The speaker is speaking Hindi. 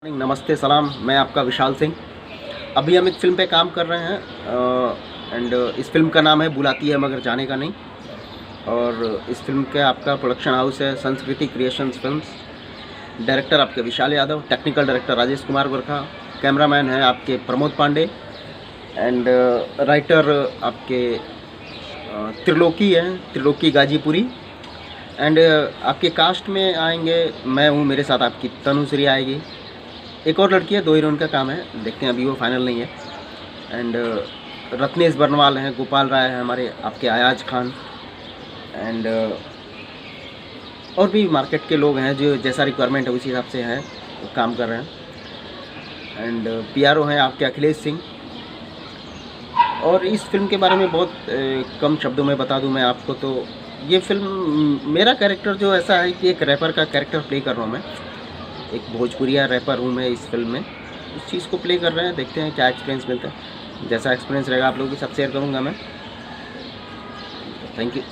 नमस्ते सलाम, मैं आपका विशाल सिंह। अभी हम एक फ़िल्म पे काम कर रहे हैं एंड इस फ़िल्म का नाम है बुलाती है मगर जाने का नहीं। और इस फ़िल्म का आपका प्रोडक्शन हाउस है संस्कृति क्रिएशंस फिल्म्स। डायरेक्टर आपके Vishal Yadav, technical director Rajesh Kumar Gorkha, cameraman है आपके प्रमोद पांडे एंड राइटर आपके त्रिलोकी हैं, त्रिलोकी गाजीपुरी। एंड आपके कास्ट में आएंगे, मैं हूँ, मेरे साथ आपकी तनुश्री आएगी, एक और लड़की है, 2 हीरोइन का काम है, देखते हैं, अभी वो फाइनल नहीं है। एंड रत्नेश बर्नवाल हैं, गोपाल राय हैं हमारे, आपके अयाज खान एंड और भी मार्केट के लोग हैं जो जैसा रिक्वायरमेंट है उसी हिसाब से हैं, काम कर रहे हैं। एंड पीआरओ हैं आपके अखिलेश सिंह। और इस फिल्म के बारे में बहुत कम शब्दों में बता दूं मैं आपको, तो ये फिल्म, मेरा कैरेक्टर जो ऐसा है कि एक रैपर का कैरेक्टर प्ले कर रहा हूँ मैं, एक भोजपुरिया रैपर हूँ मैं इस फिल्म में। उस चीज़ को प्ले कर रहे हैं, देखते हैं क्या एक्सपीरियंस मिलता है। जैसा एक्सपीरियंस रहेगा आप लोगों के साथ शेयर करूँगा मैं। Thank you.